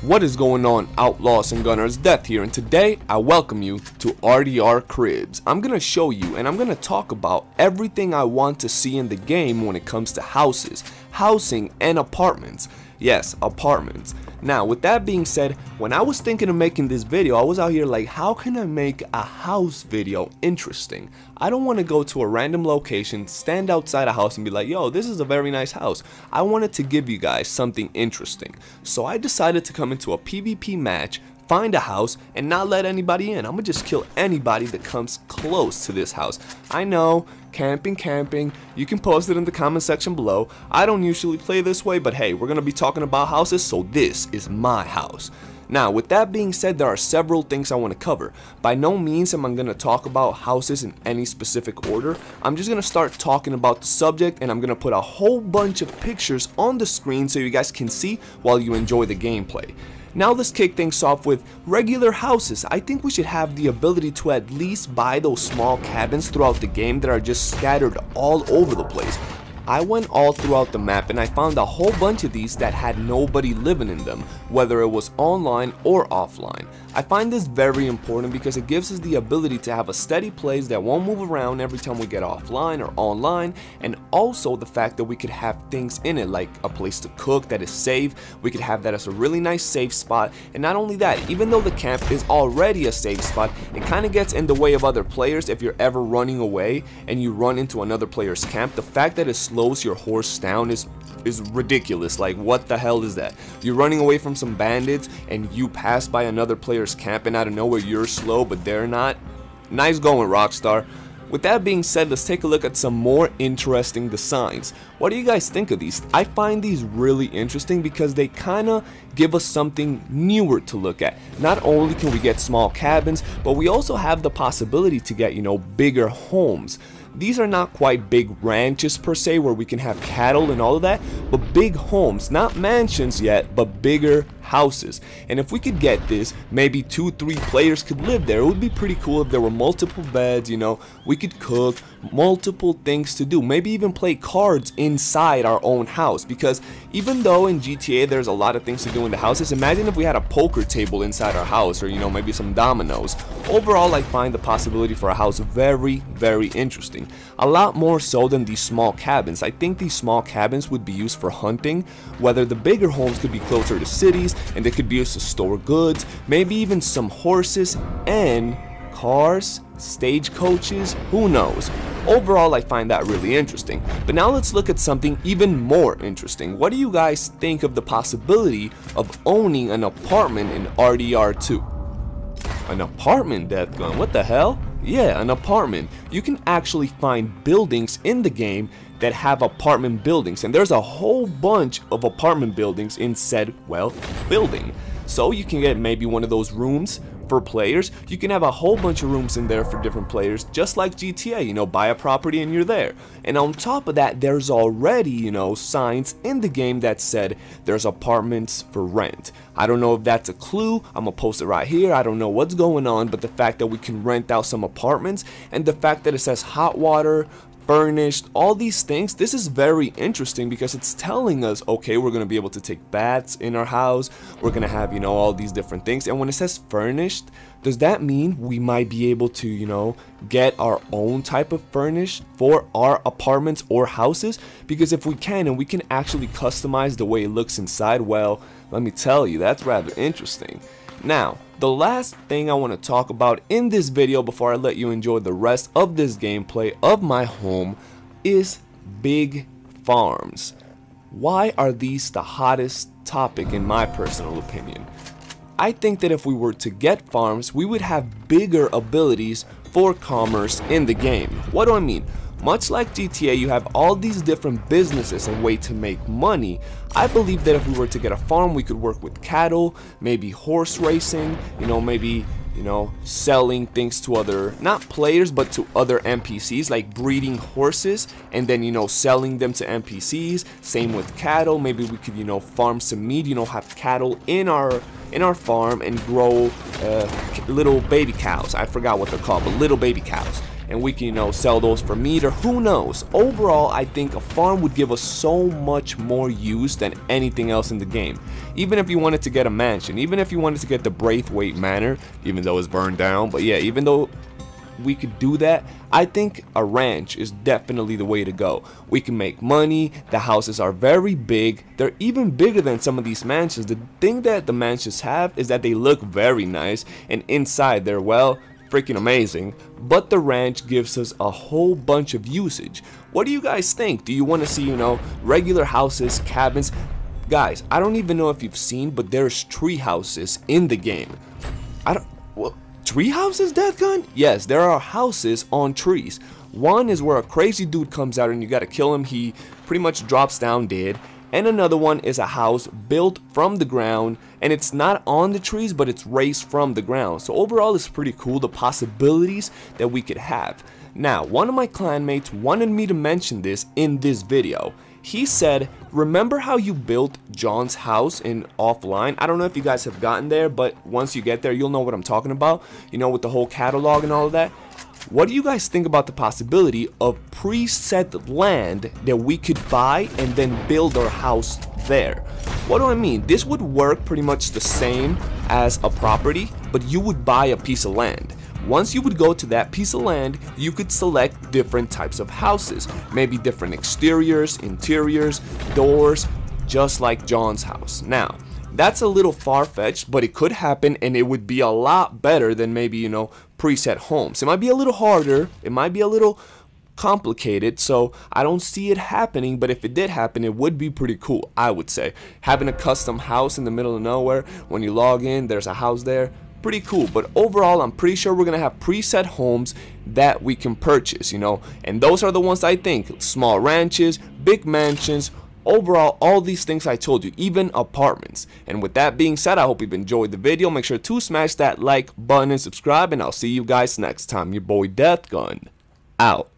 What is going on, outlaws and gunners? Death here, and today I welcome you to RDR Cribs. I'm gonna show you and I'm gonna talk about everything I want to see in the game when it comes to houses, housing, and apartments. Yes, apartments. Now, with that being said, when I was thinking of making this video, I was out here like, how can I make a house video interesting? I don't want to go to a random location, stand outside a house and be like, yo, this is a very nice house. I wanted to give you guys something interesting. So I decided to come into a PvP match, find a house, and not let anybody in. I'm gonna just kill anybody that comes close to this house. I know, camping, you can post it in the comment section below. I don't usually play this way, but hey, we're gonna be talking about houses, so this is my house. Now, with that being said, there are several things I want to cover. By no means am I going to talk about houses in any specific order. I'm just going to start talking about the subject, and I'm going to put a whole bunch of pictures on the screen so you guys can see while you enjoy the gameplay. Now let's kick things off with regular houses. I think we should have the ability to at least buy those small cabins throughout the game that are just scattered all over the place. I went all throughout the map and I found a whole bunch of these that had nobody living in them, whether it was online or offline. I find this very important because it gives us the ability to have a steady place that won't move around every time we get offline or online, and also the fact that we could have things in it like a place to cook that is safe. We could have that as a really nice safe spot, and not only that, even though the camp is already a safe spot, it kind of gets in the way of other players. If you're ever running away and you run into another player's camp, the fact that it slows your horse down is ridiculous. Like, what the hell is that? You're running away from some bandits and you pass by another player's camp, and out of nowhere you're slow but they're not. Nice going, Rockstar. With that being said, let's take a look at some more interesting designs. What do you guys think of these? I find these really interesting because they kind of give us something newer to look at. Not only can we get small cabins, but we also have the possibility to get, bigger homes. These are not quite big ranches per se where we can have cattle and all of that, but big homes, not mansions yet, but bigger houses. And if we could get this, maybe 2-3 players could live there. It would be pretty cool if there were multiple beds, we could cook, multiple things to do, maybe even play cards inside our own house, because even though in GTA there's a lot of things to do in the houses, imagine if we had a poker table inside our house, or maybe some dominoes. Overall, I find the possibility for a house very, very interesting. A lot more so than these small cabins. I think these small cabins would be used for hunting, whether the bigger homes could be closer to cities and they could be used to store goods, maybe even some horses and cars, stagecoaches, who knows. Overall, I find that really interesting. But now let's look at something even more interesting. What do you guys think of the possibility of owning an apartment in RDR2? An apartment, Death Gun? What the hell? Yeah, an apartment. You can actually find buildings in the game that have apartment buildings, and there's a whole bunch of apartment buildings in said, building. So you can get maybe one of those rooms for players. You can have a whole bunch of rooms in there for different players, just like GTA, buy a property and you're there. And on top of that, there's already, signs in the game that said there's apartments for rent. I don't know if that's a clue. I'm gonna post it right here. I don't know what's going on, but the fact that we can rent out some apartments, and the fact that it says hot water, furnished, all these things, this is very interesting because it's telling us, okay, we're gonna be able to take baths in our house, we're gonna have, all these different things. And when it says furnished, does that mean we might be able to, get our own type of furnished for our apartments or houses? Because if we can, and we can actually customize the way it looks inside, well, let me tell you, that's rather interesting. Now, the last thing I want to talk about in this video before I let you enjoy the rest of this gameplay of my home is big farms. Why are these the hottest topic in my personal opinion? I think that if we were to get farms, we would have bigger abilities for commerce in the game. What do I mean? Much like GTA, you have all these different businesses and way to make money. I believe that if we were to get a farm, we could work with cattle, maybe horse racing, maybe, selling things to other, not players, but to other NPCs, like breeding horses and then, selling them to NPCs. Same with cattle. Maybe we could, farm some meat, have cattle in our farm and grow little baby cows. I forgot what they're called, but little baby cows. and we can, you know, sell those for meat, or who knows. Overall, I think a farm would give us so much more use than anything else in the game. Even if you wanted to get a mansion, even if you wanted to get the Braithwaite Manor, even though it's burned down, but yeah, even though we could do that, I think a ranch is definitely the way to go. We can make money, the houses are very big, they're even bigger than some of these mansions. The thing that the mansions have is that they look very nice, and inside they're, well, freaking amazing, but the ranch gives us a whole bunch of usage. What do you guys think? Do you want to see, you know, regular houses, cabins? Guys, I don't even know if you've seen, but there's tree houses in the game. Tree houses, Deathgun? Yes, there are houses on trees. One is where a crazy dude comes out and you gotta kill him. He pretty much drops down dead. And another one is a house built from the ground, and it's not on the trees, but it's raised from the ground. So overall, it's pretty cool, the possibilities that we could have. Now, one of my clanmates wanted me to mention this in this video. He said, remember how you built John's house in offline? I don't know if you guys have gotten there, but once you get there, you'll know what I'm talking about. You know, with the whole catalog and all of that. What do you guys think about the possibility of preset land that we could buy and then build our house there? What do I mean? This would work pretty much the same as a property, but you would buy a piece of land. Once you would go to that piece of land, you could select different types of houses, maybe different exteriors, interiors, doors, just like John's house. Now, that's a little far-fetched, but it could happen, and it would be a lot better than maybe, you know, preset homes. It might be a little harder, it might be a little complicated, so I don't see it happening, but if it did happen, it would be pretty cool, I would say. Having a custom house in the middle of nowhere, when you log in, there's a house there. Pretty cool. But overall, I'm pretty sure we're gonna have preset homes that we can purchase, you know, and those are the ones I think: small ranches, big mansions, overall all these things I told you, even apartments. And with that being said, I hope you've enjoyed the video. Make sure to smash that like button and subscribe, and I'll see you guys next time. Your boy Deathgun out.